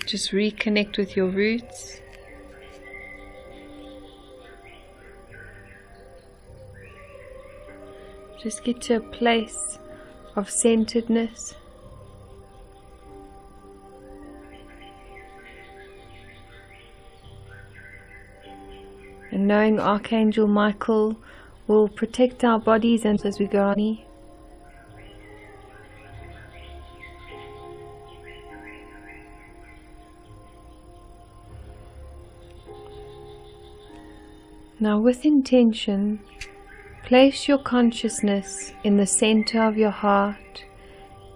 Just reconnect with your roots. Just get to a place of centeredness. And knowing Archangel Michael will protect our bodies and as we go on. Now with intention, place your consciousness in the center of your heart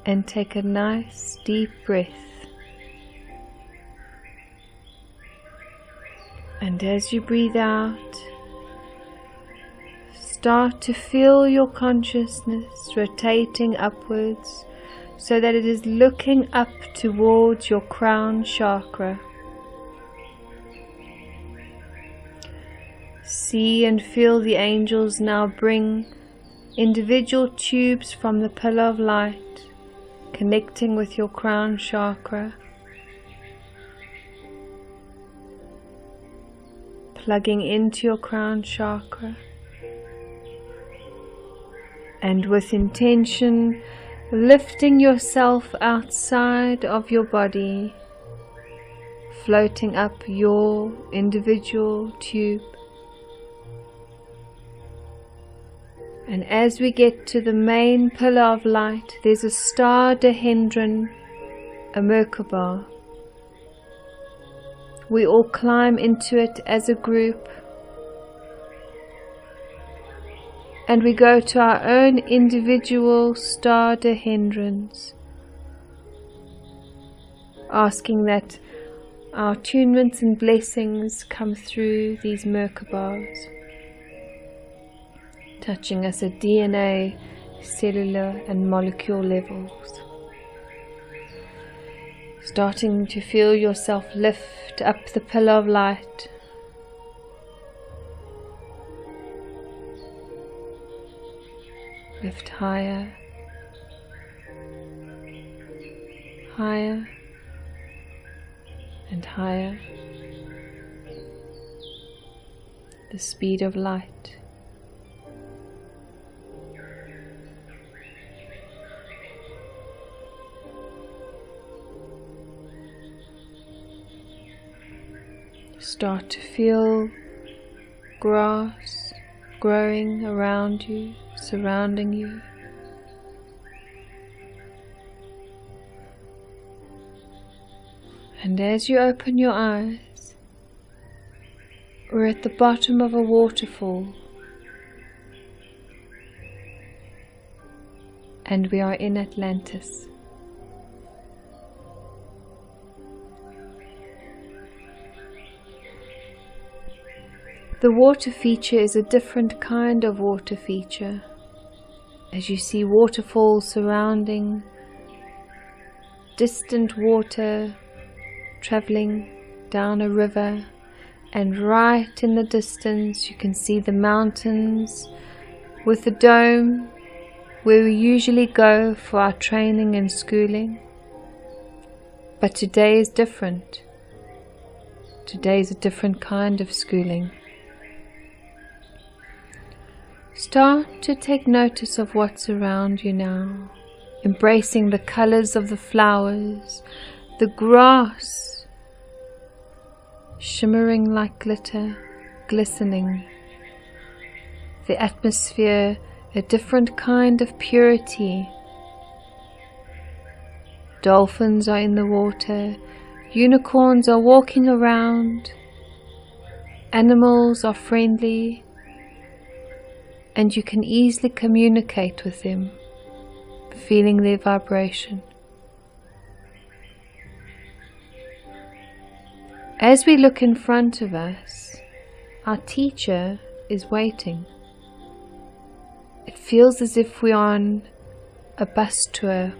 and take a nice deep breath. And as you breathe out, start to feel your consciousness rotating upwards so that it is looking up towards your crown chakra. See and feel the angels now bring individual tubes from the pillar of light, connecting with your crown chakra, plugging into your crown chakra, and with intention, lifting yourself outside of your body, floating up your individual tube. And as we get to the main pillar of light, there's a star dehedron, a Merkaba. We all climb into it as a group, and we go to our own individual star dehedrons, asking that our attunements and blessings come through these Merkabas, touching us at DNA, cellular and molecule levels. Starting to feel yourself lift up the pillar of light. Lift higher, higher and higher. The speed of light. Start to feel grass growing around you, surrounding you. And as you open your eyes, we're at the bottom of a waterfall, and we are in Atlantis. The water feature is a different kind of water feature. As you see waterfalls surrounding, distant water traveling down a river, and right in the distance you can see the mountains with the dome where we usually go for our training and schooling. But today is different. Today is a different kind of schooling. Start to take notice of what's around you now, embracing the colors of the flowers, the grass, shimmering like glitter, glistening, the atmosphere, a different kind of purity. Dolphins are in the water, unicorns are walking around, animals are friendly, and you can easily communicate with them, feeling their vibration. As we look in front of us, our teacher is waiting. It feels as if we're on a bus tour.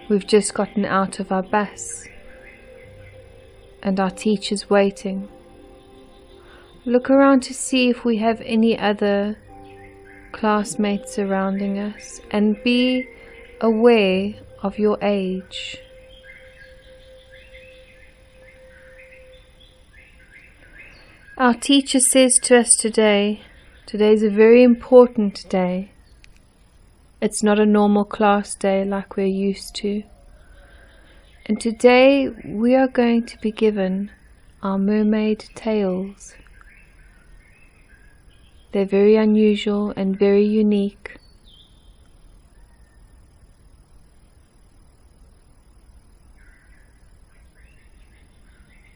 We've just gotten out of our bus, and our teacher's waiting. Look around to see if we have any other classmates surrounding us, and be aware of your age. Our teacher says to us today is a very important day. It's not a normal class day like we're used to. And today we are going to be given our mermaid tales. They're very unusual and very unique.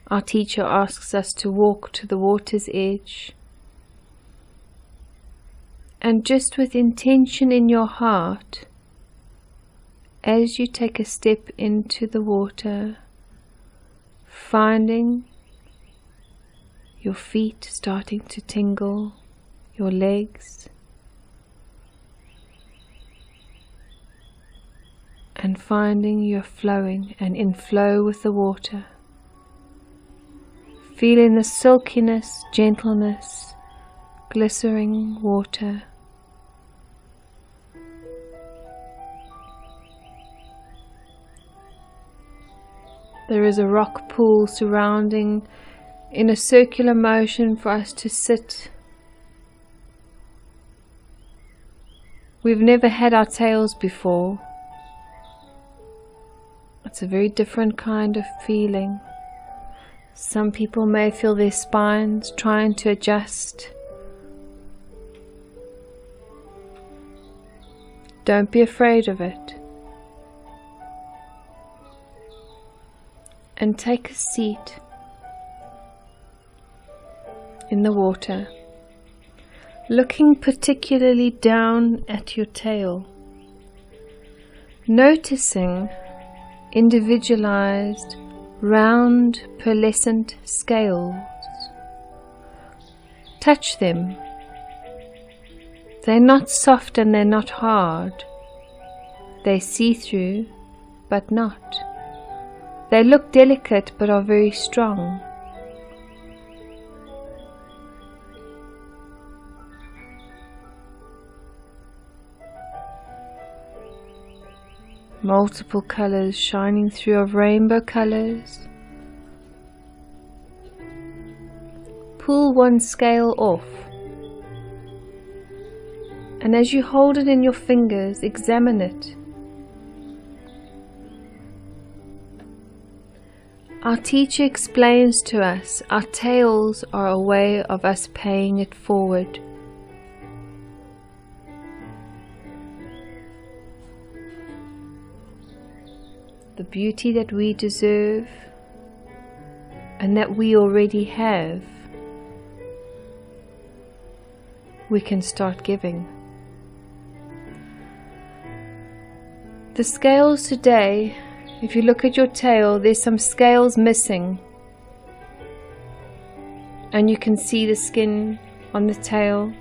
Our teacher asks us to walk to the water's edge, and just with intention in your heart, as you take a step into the water, finding your feet starting to tingle, your legs, and finding you're flowing and in flow with the water. Feeling the silkiness, gentleness, glittering water. There is a rock pool surrounding in a circular motion for us to sit. We've never had our tails before. It's a very different kind of feeling. Some people may feel their spines trying to adjust. Don't be afraid of it. And take a seat in the water, looking particularly down at your tail, noticing individualized round pearlescent scales. Touch them. They're not soft and they're not hard. They see-through, but not. They look delicate but are very strong. Multiple colors shining through of rainbow colors. Pull one scale off, and as you hold it in your fingers, examine it. Our teacher explains to us our tails are a way of us paying it forward. The beauty that we deserve and that we already have, we can start giving. The scales today, if you look at your tail, there's some scales missing, and you can see the skin on the tail.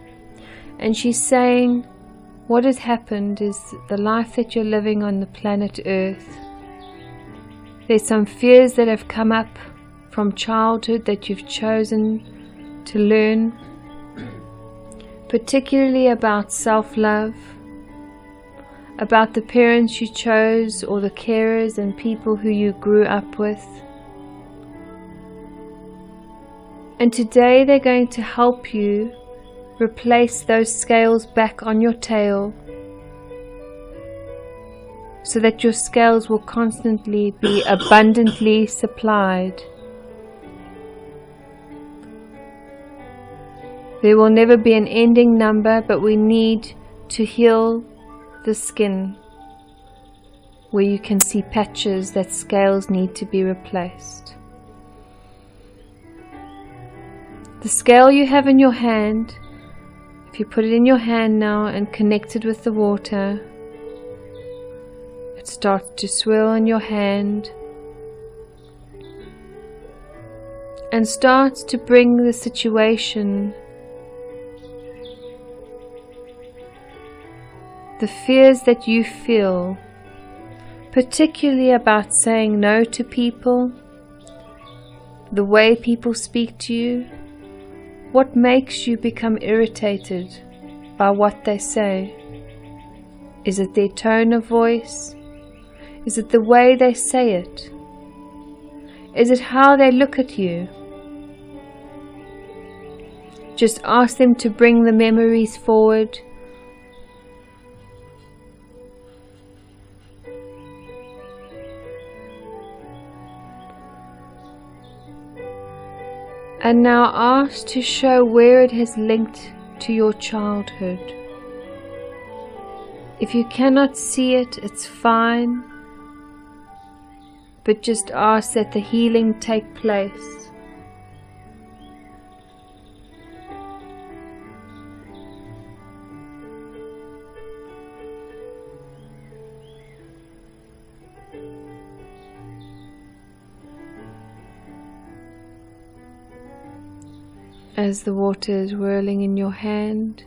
And she's saying what has happened is the life that you're living on the planet Earth, there's some fears that have come up from childhood that you've chosen to learn, particularly about self-love, about the parents you chose or the carers and people who you grew up with. And today they're going to help you replace those scales back on your tail, so that your scales will constantly be abundantly supplied. There will never be an ending number, but we need to heal the skin where you can see patches that scales need to be replaced. The scale you have in your hand, if you put it in your hand now and connect it with the water, it starts to swirl in your hand and starts to bring the situation, the fears that you feel, particularly about saying no to people, the way people speak to you, what makes you become irritated by what they say. Is it their tone of voice? Is it the way they say it? Is it how they look at you? Just ask them to bring the memories forward. And now ask to show where it has linked to your childhood. If you cannot see it, it's fine, but just ask that the healing take place. As the water is whirling in your hand,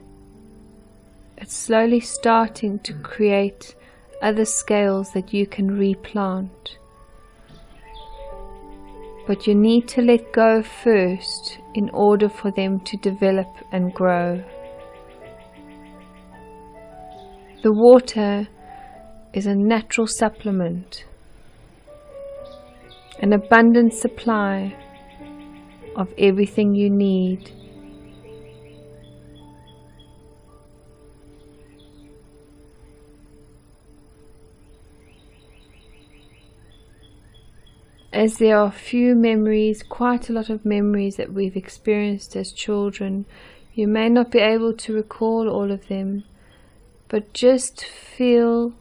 it's slowly starting to create other scales that you can replant. But you need to let go first in order for them to develop and grow. The water is a natural supplement, an abundant supply of everything you need. As there are few memories, quite a lot of memories that we've experienced as children, you may not be able to recall all of them, but just feel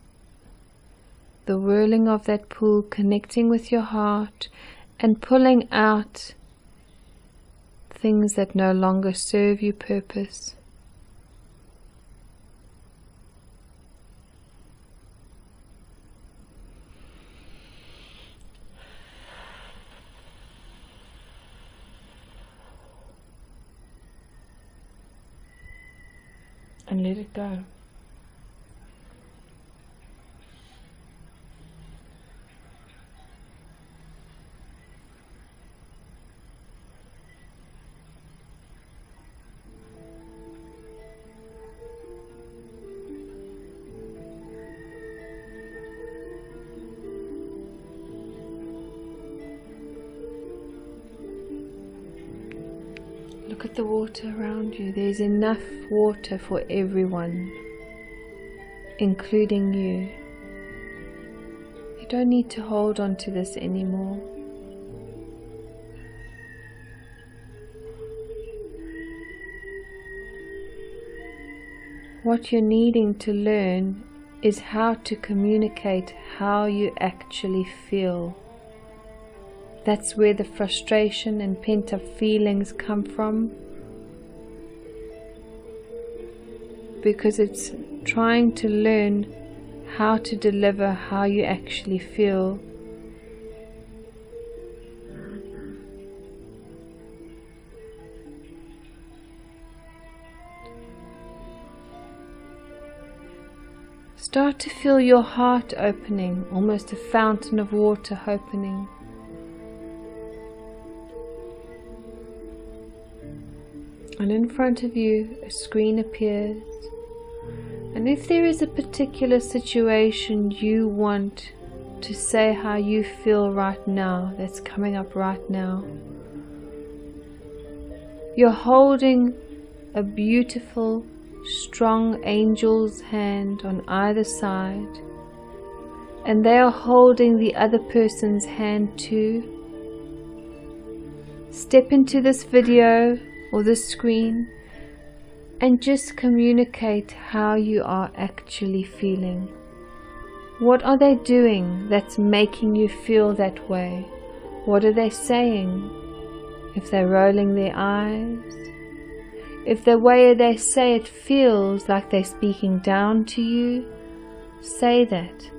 the whirling of that pool connecting with your heart and pulling out things that no longer serve you purpose. And let it go. Look at the water around you. There's enough water for everyone, including you. You don't need to hold on to this anymore. What you're needing to learn is how to communicate how you actually feel. That's where the frustration and pent-up feelings come from, because it's trying to learn how to deliver how you actually feel. Start to feel your heart opening, almost a fountain of water opening. And in front of you a screen appears, and if there is a particular situation you want to say how you feel right now, that's coming up right now, you're holding a beautiful, strong angel's hand on either side, and they are holding the other person's hand too. Step into this video or the screen and just communicate how you are actually feeling. What are they doing that's making you feel that way? What are they saying? If they're rolling their eyes, if the way they say it feels like they're speaking down to you, say that.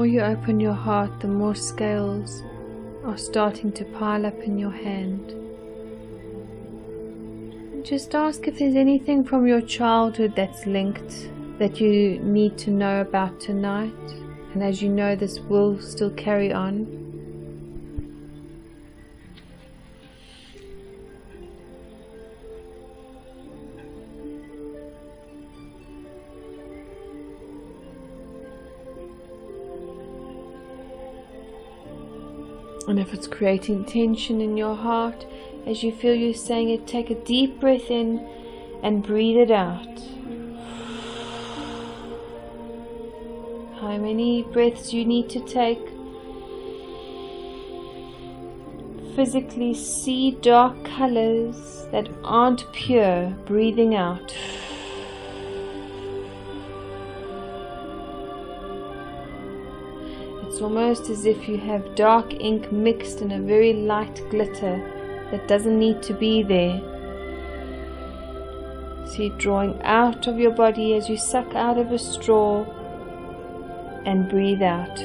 you open your heart, the more scales are starting to pile up in your hand. Just ask if there's anything from your childhood that's linked that you need to know about tonight. And as you know, this will still carry on. And if it's creating tension in your heart, as you feel you're saying it, take a deep breath in and breathe it out. How many breaths you need to take. Physically see dark colors that aren't pure, breathing out. It's almost as if you have dark ink mixed in a very light glitter that doesn't need to be there. See it drawing out of your body as you suck out of a straw and breathe out.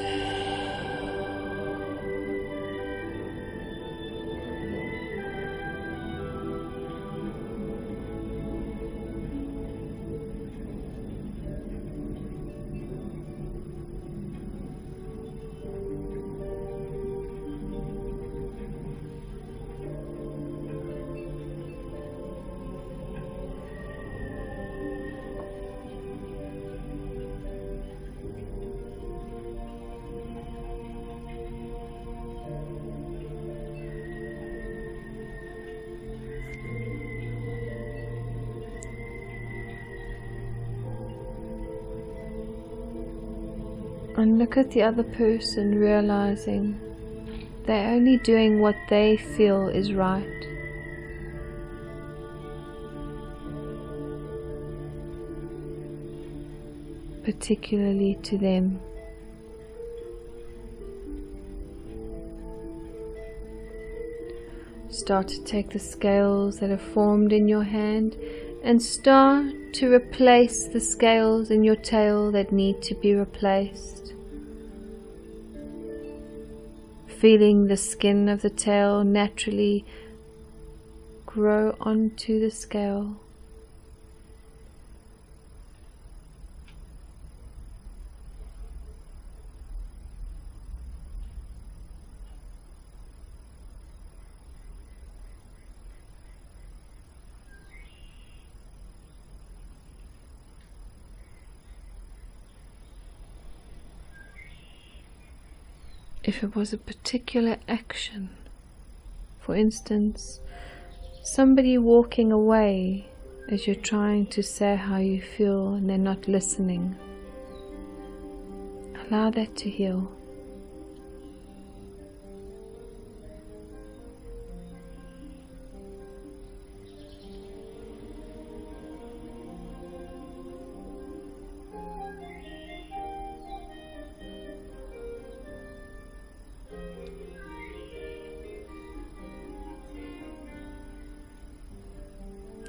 And look at the other person, realizing they're only doing what they feel is right. Particularly to them. Start to take the scales that are formed in your hand and start to replace the scales in your tail that need to be replaced. Feeling the skin of the tail naturally grow onto the scale. If it was a particular action, for instance, somebody walking away as you're trying to say how you feel and they're not listening, allow that to heal.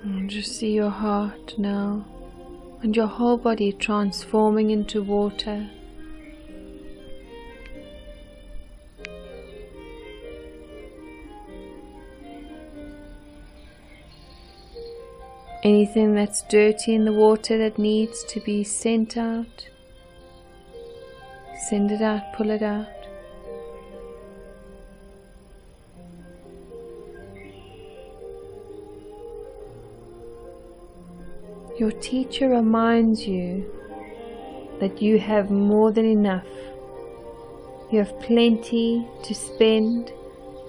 And just see your heart now and your whole body transforming into water. Anything that's dirty in the water that needs to be sent out, send it out, pull it out. Your teacher reminds you that you have more than enough. You have plenty to spend,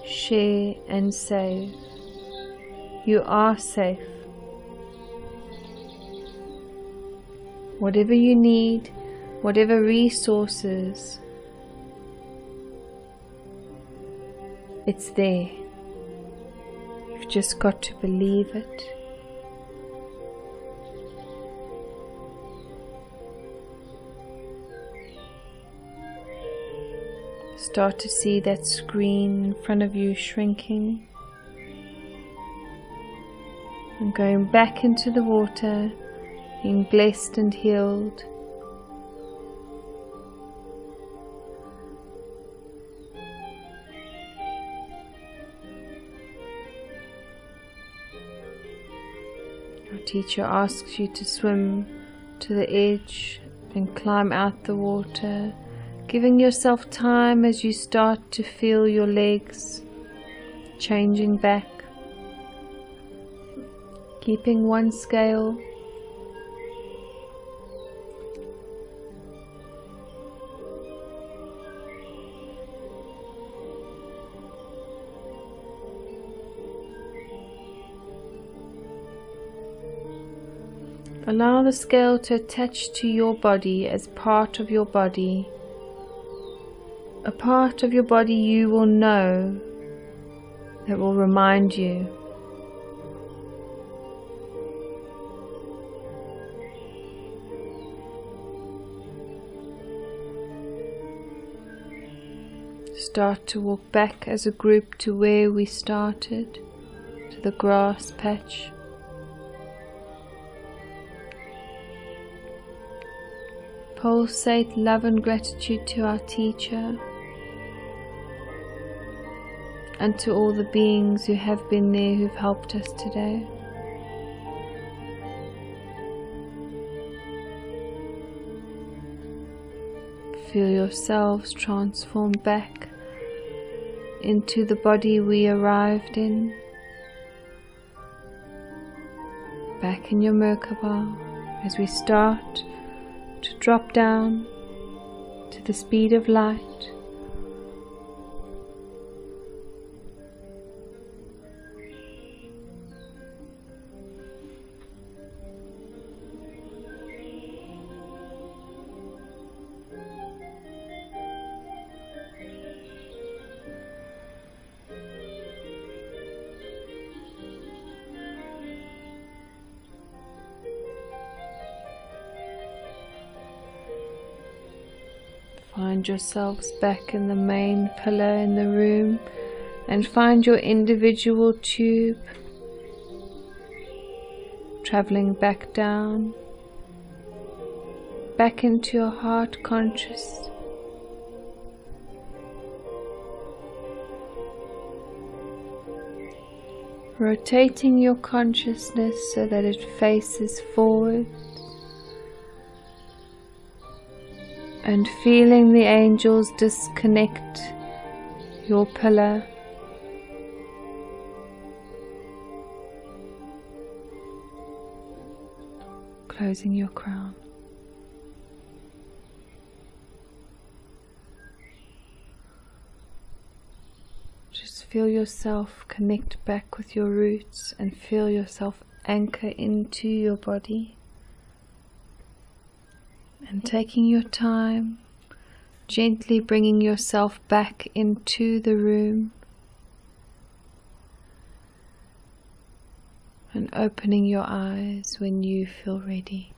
share and save. You are safe. Whatever you need, whatever resources, it's there. You've just got to believe it. Start to see that screen in front of you shrinking and going back into the water, being blessed and healed. teacher asks you to swim to the edge and climb out the water, giving yourself time as you start to feel your legs changing back, keeping one scale, allow the scale to attach to your body as part of your body, a part of your body you will know that will remind you. Start to walk back as a group to where we started, to the grass patch. Pulsate love and gratitude to our teacher and to all the beings who have been there, who've helped us today. Feel yourselves transform back into the body we arrived in, back in your Merkaba, as we start to drop down to the speed of light. Find yourselves back in the main pillar in the room and find your individual tube traveling back down, back into your heart conscious. Rotating your consciousness so that it faces forward. And feeling the angels disconnect your pillar. Closing your crown. Just feel yourself connect back with your roots and feel yourself anchor into your body. And taking your time, gently bringing yourself back into the room and opening your eyes when you feel ready.